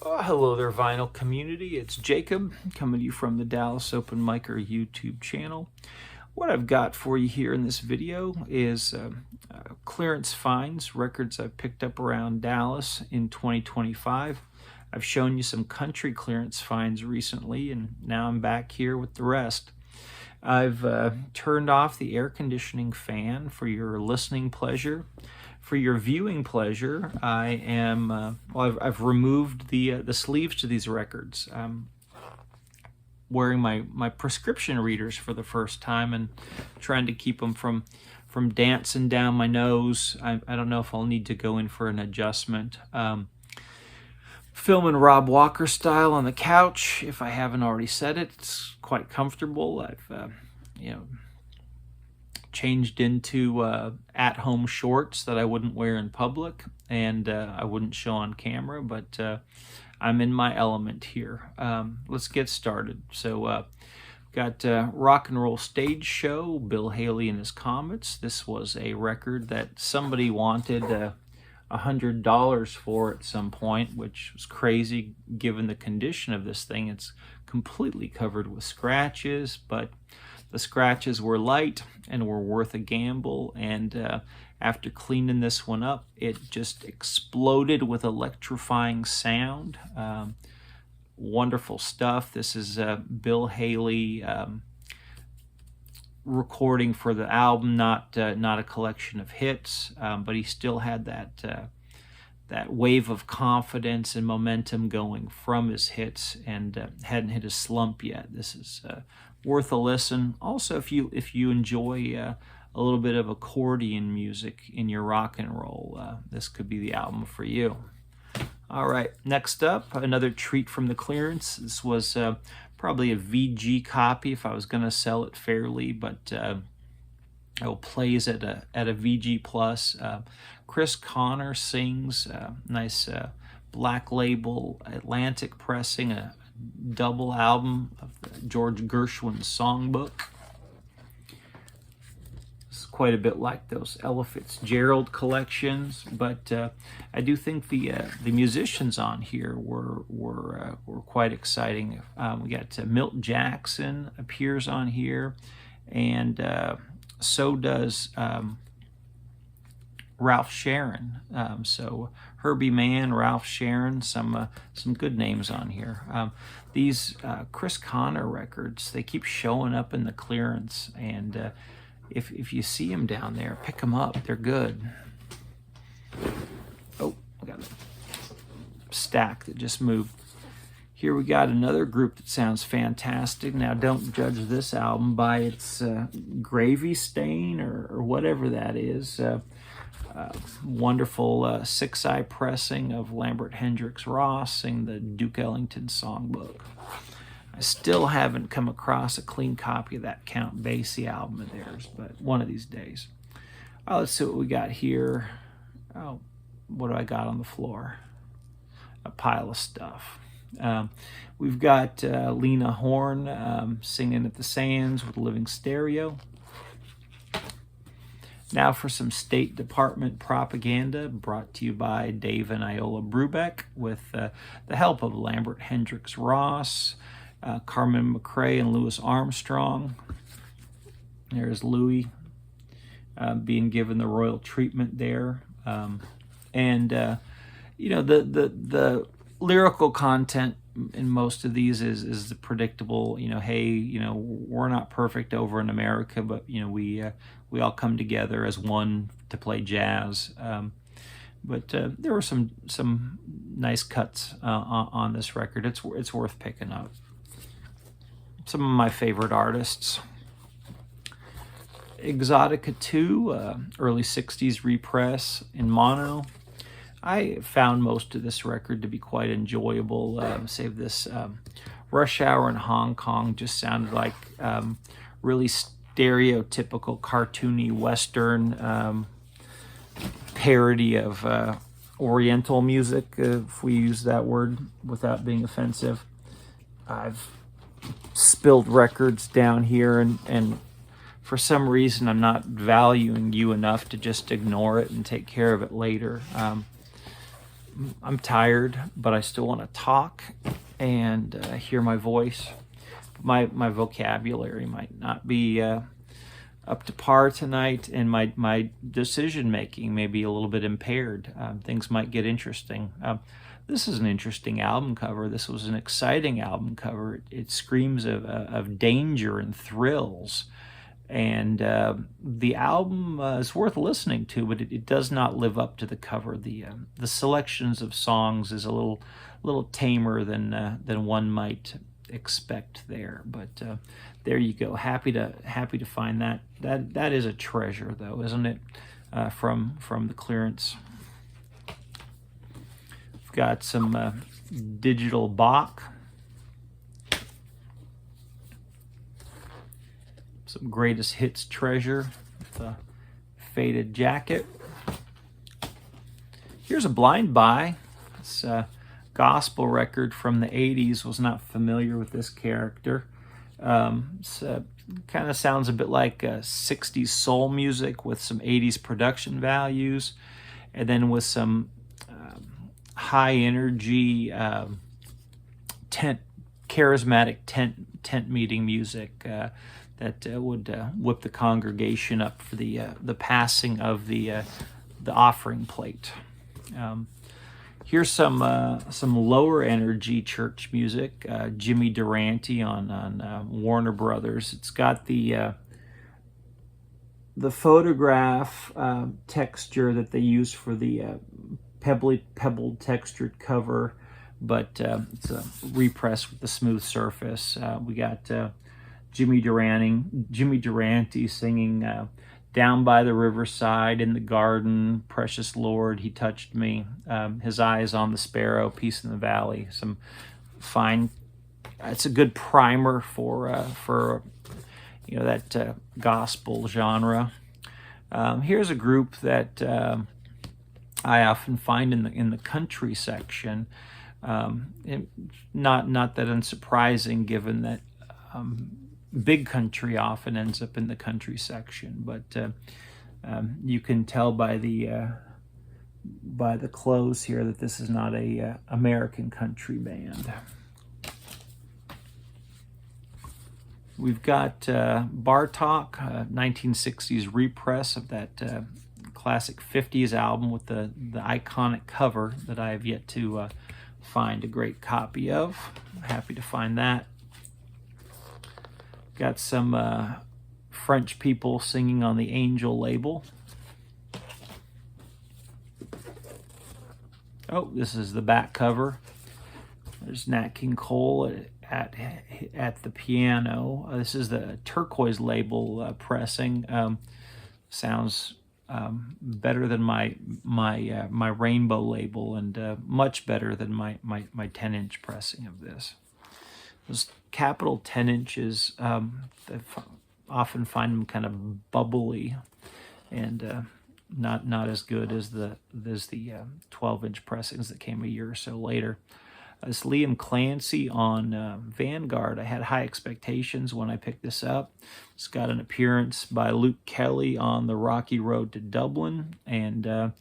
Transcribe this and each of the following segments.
Oh, hello there, vinyl community. It's Jacob coming to you from the Dallas Open Micer YouTube channel. What I've got for you here in this video is clearance finds, records I've picked up around Dallas in 2025. I've shown you some country clearance finds recently, and now I'm back here with the rest. I've turned off the air conditioning fan for your listening pleasure. For your viewing pleasure, I am, I've removed the sleeves to these records. I'm wearing my prescription readers for the first time and trying to keep them from dancing down my nose. I don't know if I'll need to go in for an adjustment. Filming Rob Walker style on the couch, if I haven't already said it. It's quite comfortable. I've, changed into at-home shorts that I wouldn't wear in public and I wouldn't show on camera, but I'm in my element here. Let's get started. So got Rock and Roll Stage Show, Bill Haley and His Comets. This was a record that somebody wanted $100 for at some point, which was crazy given the condition of this thing. It's completely covered with scratches, but the scratches were light and were worth a gamble, and after cleaning this one up, it just exploded with electrifying sound. Wonderful stuff. This is Bill Haley recording for the album, not a collection of hits, but he still had that wave of confidence and momentum going from his hits, and hadn't hit a slump yet. This is worth a listen. Also, if you enjoy a little bit of accordion music in your rock and roll, this could be the album for you. All right, next up, another treat from the clearance. This was probably a VG copy if I was going to sell it fairly, but it plays at a VG plus. Chris Connor sings, nice Black Label Atlantic pressing, a double album of George Gershwin's songbook. It's quite a bit like those Ella Fitzgerald collections, but I do think the musicians on here were quite exciting. We got Milt Jackson appears on here, and so does Ralph Sharon. So Herbie Mann, Ralph Sharon, some good names on here. These Chris Connor records, they keep showing up in the clearance, and if you see them down there, pick them up. They're good. Oh, I got a stack that just moved. Here we got another group that sounds fantastic. Now, don't judge this album by its gravy stain or whatever that is. Wonderful six-eye pressing of Lambert Hendricks Ross sing the Duke Ellington songbook. I still haven't come across a clean copy of that Count Basie album of theirs, but one of these days. Let's see what we got here. Oh, what do I got on the floor? A pile of stuff. We've got Lena Horne singing at the Sands with Living Stereo. Now for some State Department propaganda brought to you by Dave and Iola Brubeck with the help of Lambert Hendricks Ross, Carmen McRae and Louis Armstrong. There's Louis being given the royal treatment there. The lyrical content in most of these is the predictable, hey, we're not perfect over in America, but, we all come together as one to play jazz. But there were some nice cuts on this record. It's worth picking up. Some of my favorite artists. Exotica 2, early 60s repress in mono. I found most of this record to be quite enjoyable, save this Rush Hour in Hong Kong just sounded like really stereotypical cartoony Western parody of Oriental music, if we use that word without being offensive. I've spilled records down here, and for some reason I'm not valuing you enough to just ignore it and take care of it later. I'm tired, but I still want to talk and hear my voice. My vocabulary might not be up to par tonight, and my decision making may be a little bit impaired. Things might get interesting. This is an interesting album cover. This was an exciting album cover. It screams of danger and thrills. And the album is worth listening to, but it does not live up to the cover. The selections of songs is a little tamer than one might expect there. But there you go. Happy to find that. That is a treasure, though, isn't it? From the clearance. We've got some digital Bach. Some greatest hits treasure with a faded jacket. Here's a blind buy. It's a gospel record from the 80s. Was not familiar with this character. Kind of sounds a bit like 60s soul music with some 80s production values, and then with some high energy charismatic tent meeting music that would whip the congregation up for the passing of the offering plate. Here's some lower energy church music. Jimmy Durante on Warner Brothers. It's got the photograph texture that they use for the pebbled textured cover, but it's a repress with the smooth surface. We got Jimmy Durante singing "Down by the Riverside, in the Garden, Precious Lord, He touched me. His eyes on the sparrow, peace in the valley." Some fine. It's a good primer for that gospel genre. Here's a group that I often find in the country section. Not that unsurprising, given that big country often ends up in the country section, but you can tell by the clothes here that this is not a American country band. We've got Bartok, 1960s repress of that classic 50s album with the iconic cover that I have yet to find a great copy of. I'm happy to find that. Got some French people singing on the Angel label. Oh, this is the back cover. There's Nat King Cole at the piano. This is the Turquoise label pressing. Sounds better than my Rainbow label, and much better than my 10-inch pressing of this. Those capital 10 inches, I often find them kind of bubbly and not as good as the 12-inch pressings that came a year or so later. This Liam Clancy on Vanguard. I had high expectations when I picked this up. It's got an appearance by Luke Kelly on The Rocky Road to Dublin, and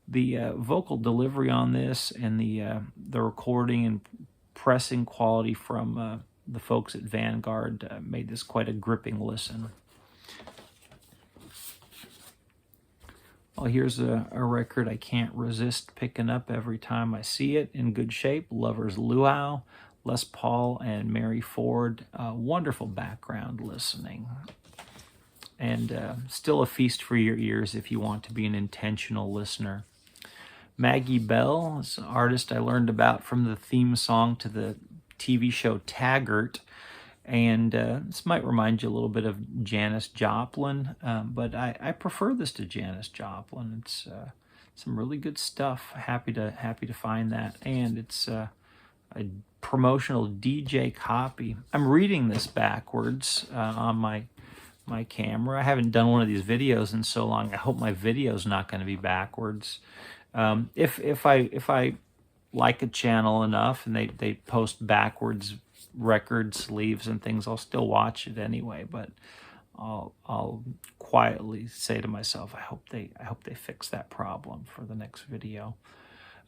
the vocal delivery on this and the recording and pressing quality from the folks at Vanguard made this quite a gripping listen. Well, here's a record I can't resist picking up every time I see it. In good shape, Lovers Luau, Les Paul, and Mary Ford. Wonderful background listening. And still a feast for your ears if you want to be an intentional listener. Maggie Bell is an artist I learned about from the theme song to the TV show Taggart. And this might remind you a little bit of Janis Joplin, but I prefer this to Janis Joplin. It's some really good stuff. Happy to find that, and it's a promotional DJ copy. I'm reading this backwards on my camera. I haven't done one of these videos in so long. I hope my video's not going to be backwards. If I like a channel enough and they post backwards record sleeves and things, I'll still watch it anyway, but I'll quietly say to myself, I hope they fix that problem for the next video.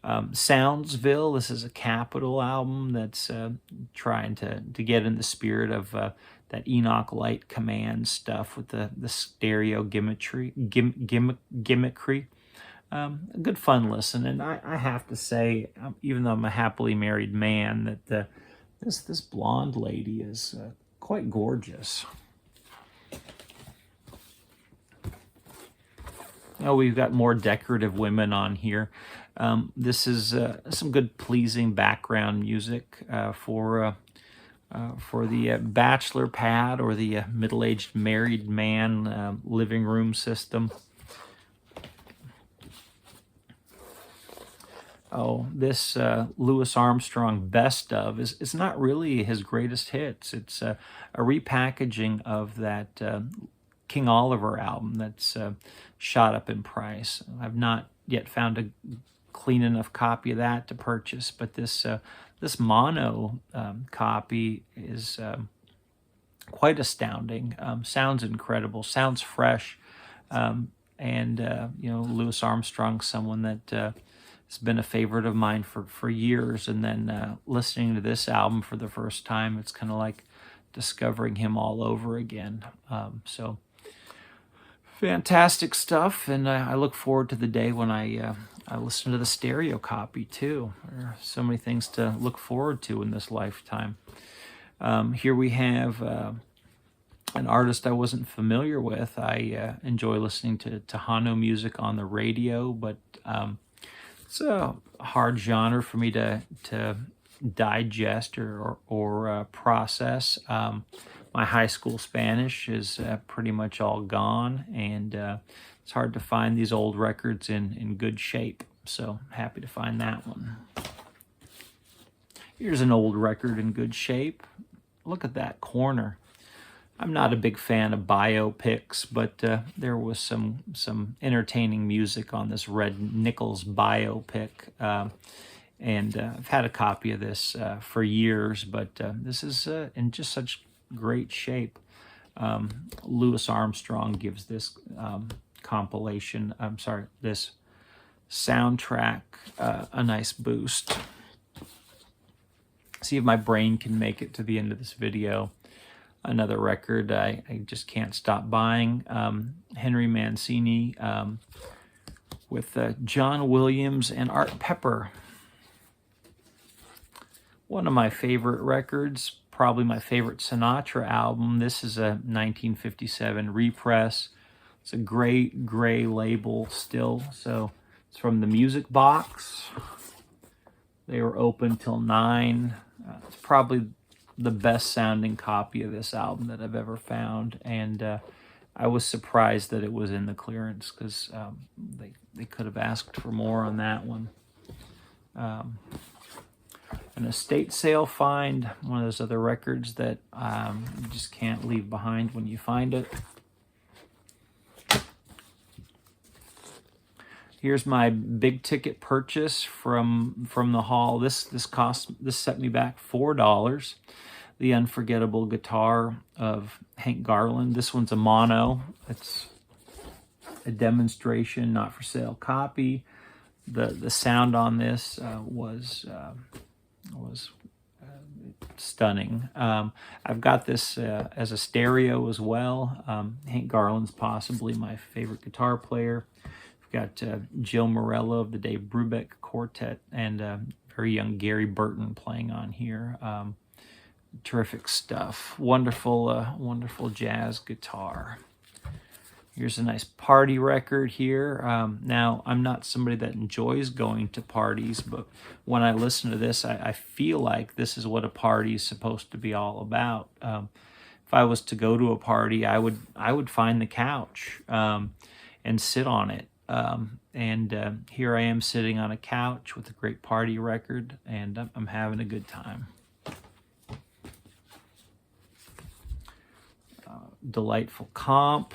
Soundsville, this is a Capitol album that's trying to get in the spirit of that Enoch Light Command stuff with the stereo gimmickry. A good fun listen, and I have to say, even though I'm a happily married man, that this blonde lady is quite gorgeous. Oh, we've got more decorative women on here. This is some good, pleasing background music for the bachelor pad or the middle-aged married man living room system. Oh, this Louis Armstrong Best Of is not really his greatest hits. It's a repackaging of that King Oliver album that's shot up in price. I've not yet found a clean enough copy of that to purchase, but this mono copy is quite astounding. Sounds incredible, sounds fresh, and Louis Armstrong, someone that has been a favorite of mine for years, and then listening to this album for the first time, it's kind of like discovering him all over again. So fantastic stuff, and I look forward to the day when I listen to the stereo copy too. There are so many things to look forward to in this lifetime. Here we have an artist I wasn't familiar with. I enjoy listening to Tejano music on the radio, but it's a hard genre for me to digest or process. My high school Spanish is pretty much all gone, and it's hard to find these old records in good shape. So happy to find that one. Here's an old record in good shape. Look at that corner. I'm not a big fan of biopics, but there was some entertaining music on this Red Nichols biopic. And I've had a copy of this for years, but this is in just such great shape. Louis Armstrong gives this compilation, this soundtrack a nice boost. See if my brain can make it to the end of this video. Another record I just can't stop buying. Henry Mancini with John Williams and Art Pepper. One of my favorite records, probably my favorite Sinatra album. This is a 1957 repress. It's a great gray label still. So it's from the Music Box. They were open till 9. It's probably the best sounding copy of this album that I've ever found, and I was surprised that it was in the clearance, because they could have asked for more on that one. An estate sale find, one of those other records that you just can't leave behind when you find it. Here's my big ticket purchase from the haul. This set me back $4. The Unforgettable Guitar of Hank Garland. This one's a mono. It's a demonstration, not for sale copy. The sound on this was stunning. I've got this as a stereo as well. Hank Garland's possibly my favorite guitar player. We've got Jill Morello of the Dave Brubeck Quartet and very young Gary Burton playing on here. Terrific stuff. Wonderful jazz guitar. Here's a nice party record here. Now, I'm not somebody that enjoys going to parties, but when I listen to this, I feel like this is what a party is supposed to be all about. If I was to go to a party, I would find the couch and sit on it. Here I am sitting on a couch with a great party record, and I'm having a good time. Delightful Comp.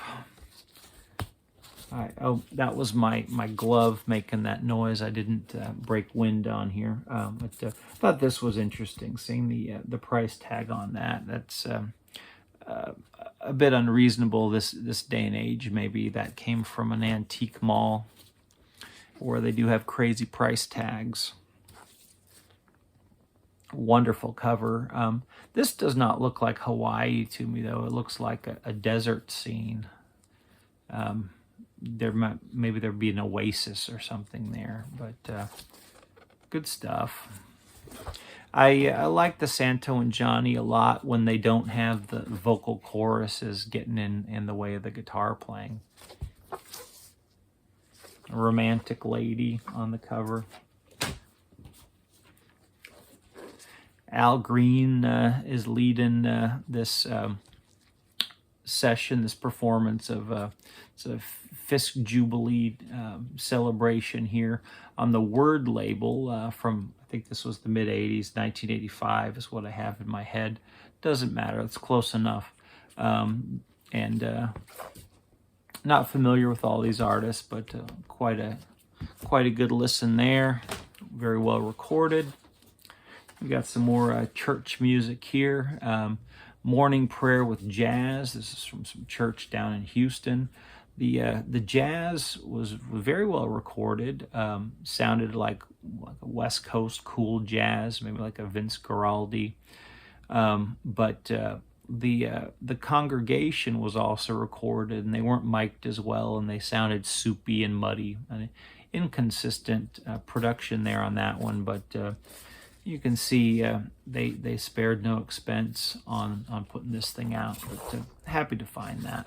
All right. Oh, that was my glove making that noise. I didn't break wind on here, but thought this was interesting. Seeing the price tag on that. That's a bit unreasonable this day and age. Maybe that came from an antique mall, where they do have crazy price tags. Wonderful cover. This does not look like Hawaii to me, though. It looks like a desert scene. Maybe there'd be an oasis or something there, but good stuff. I like the Santo and Johnny a lot when they don't have the vocal choruses getting in the way of the guitar playing. A romantic lady on the cover. Al Green is leading this session, this performance of it's a Fisk Jubilee celebration here on the Word label from, I think this was the mid-'80s, 1985 is what I have in my head. Doesn't matter, it's close enough. Not familiar with all these artists, but quite a good listen there. Very well recorded. We got some more church music here. Morning Prayer with Jazz. This is from some church down in Houston. The jazz was very well recorded. Sounded like a West Coast cool jazz, maybe like a Vince Guaraldi. But the congregation was also recorded, and they weren't mic'd as well, and they sounded soupy and muddy. An inconsistent production there on that one, but you can see they spared no expense on putting this thing out. But happy to find that.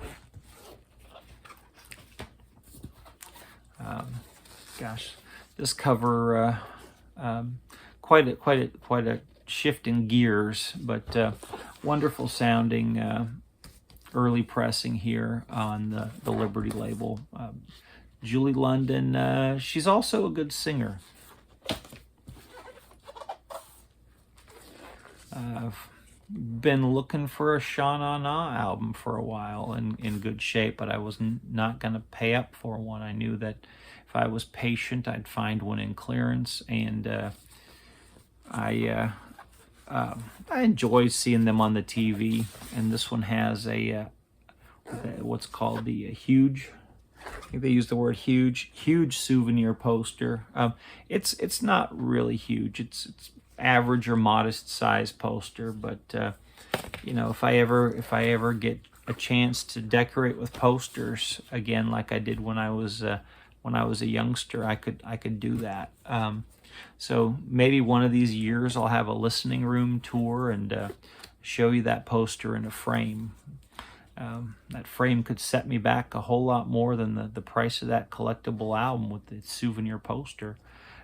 Gosh, this cover quite a shift in gears, but wonderful sounding early pressing here on the Liberty label. Julie London, she's also a good singer. I've been looking for a Sha Na Na album for a while in good shape, but I was not going to pay up for one. I knew that if I was patient, I'd find one in clearance, and I enjoy seeing them on the TV. And this one has what's called the huge. I think they use the word huge souvenir poster. It's not really huge. It's average or modest size poster, but if I ever get a chance to decorate with posters again, like I did when I was a youngster, I could do that. So maybe one of these years I'll have a listening room tour and show you that poster in a frame. That frame could set me back a whole lot more than the price of that collectible album with the souvenir poster.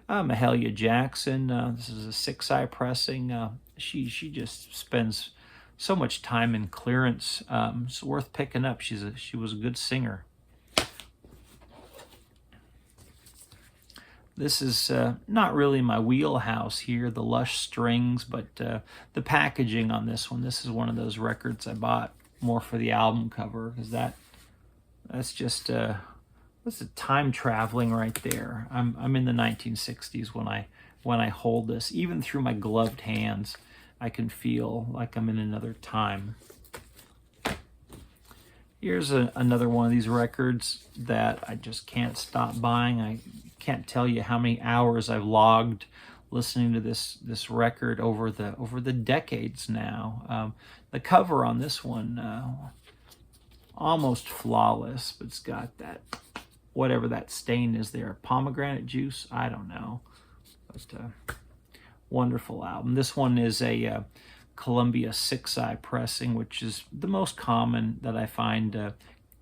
Mahalia Jackson, this is a 6-eye pressing. She just spends so much time in clearance. It's worth picking up. She was a good singer. This is not really my wheelhouse here, the lush strings, but the packaging on this one. This is one of those records I bought more for the album cover, because that's just that's a time traveling right there. I'm in the 1960s when I hold this. Even through my gloved hands, I can feel like I'm in another time. Here's another one of these records that I just can't stop buying. I can't tell you how many hours I've logged listening to this record over the decades now. The cover on this one, almost flawless, but it's got that, whatever that stain is there, pomegranate juice, I don't know. But wonderful album. This one is a Columbia 6-eye pressing, which is the most common that I find.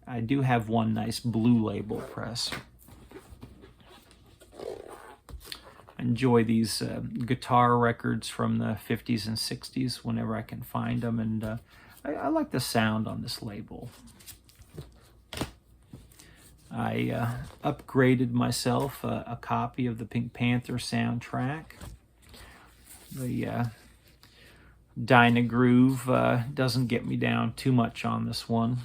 I do have one nice blue label press. Enjoy these guitar records from the 50s and 60s whenever I can find them, and I like the sound on this label. I upgraded myself a copy of the Pink Panther soundtrack. The Dyna Groove doesn't get me down too much on this one.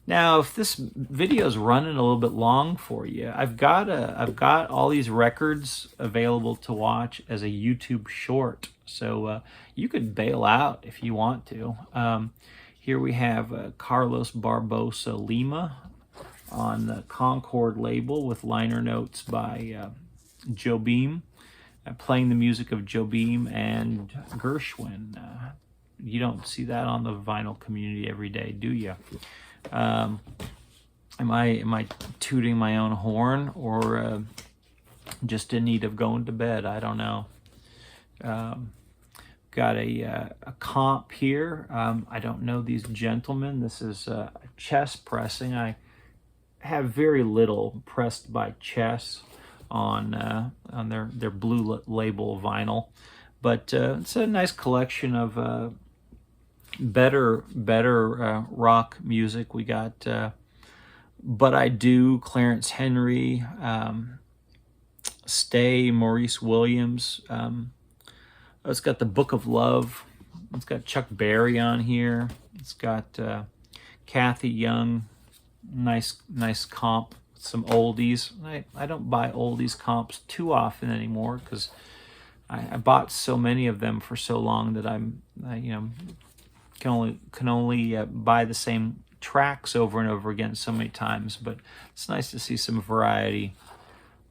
Now, if this video is running a little bit long for you, I've got all these records available to watch as a YouTube short, so you could bail out if you want to. Here we have Carlos Barbosa Lima on the Concord label with liner notes by Joe Beam, playing the music of Joe Beam and Gershwin. You don't see that on the vinyl community every day, do you? Am I tooting my own horn, or just in need of going to bed? I don't know. Got a comp here. I don't know these gentlemen. This is Chess pressing. I have very little pressed by Chess on their blue label vinyl, but it's a nice collection of better rock music. We got But I Do, Clarence Henry, Stay, Maurice Williams. It's got the Book of Love. It's got Chuck Berry on here. It's got Kathy Young. Nice comp. Some oldies. I don't buy oldies comps too often anymore because I bought so many of them for so long that can only buy the same tracks over and over again so many times. But it's nice to see some variety.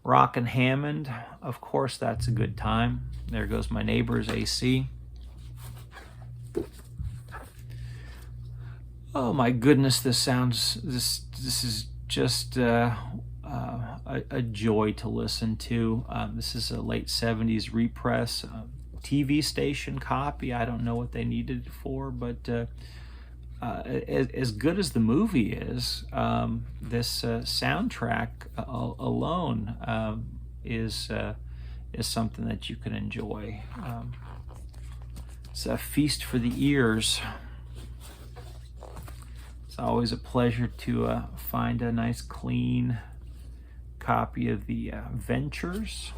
Rock and Hammond, of course, that's a good time. There goes My Neighbor's AC. Oh my goodness, this is just a joy to listen to. This is a late 70s repress, TV station copy. I don't know what they needed it for, but as good as the movie is, this soundtrack alone is something that you can enjoy. It's a feast for the ears. It's always a pleasure to find a nice clean copy of the Ventures.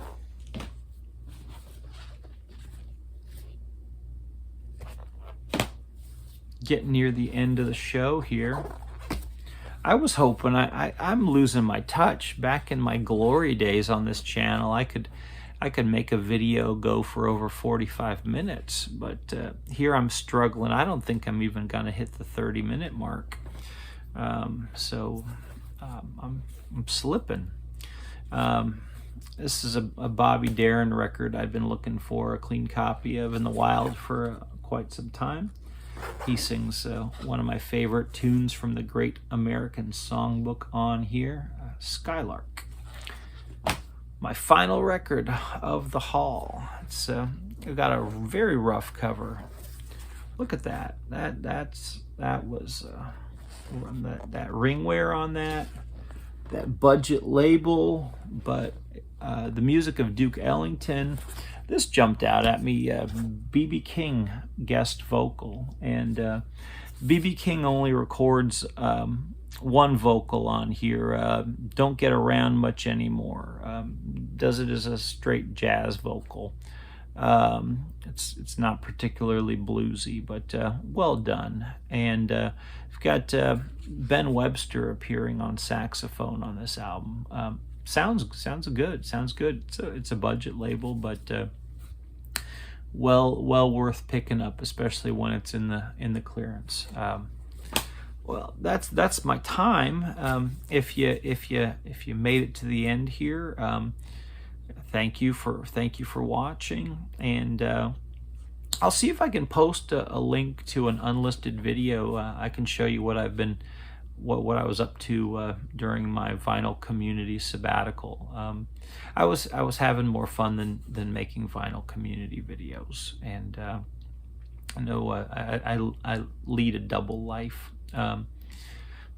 Getting near the end of the show here. I was hoping, I'm losing my touch. Back in my glory days on this channel, I could make a video go for over 45 minutes, but here I'm struggling. I don't think I'm even gonna hit the 30-minute mark. So I'm slipping. This is a Bobby Darin record I've been looking for a clean copy of in the wild for quite some time. He sings one of my favorite tunes from the Great American Songbook on here, Skylark. My final record of the haul. It's got a very rough cover. Look at that. That was that ringware on that budget label, but the music of Duke Ellington. This jumped out at me, B.B. King guest vocal, and B.B. King only records one vocal on here, don't get around much anymore, does it as a straight jazz vocal. It's not particularly bluesy, but well done. And we've got Ben Webster appearing on saxophone on this album. Sounds good. It's a budget label, but well worth picking up, especially when it's in the clearance. Well, that's my time. If you made it to the end here, thank you for watching, and I'll see if I can post a link to an unlisted video. I can show you what what I was up to during my vinyl community sabbatical. I was having more fun than making vinyl community videos, and I know I lead a double life.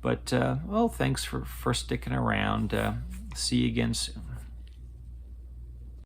But well, thanks for sticking around. See you again soon.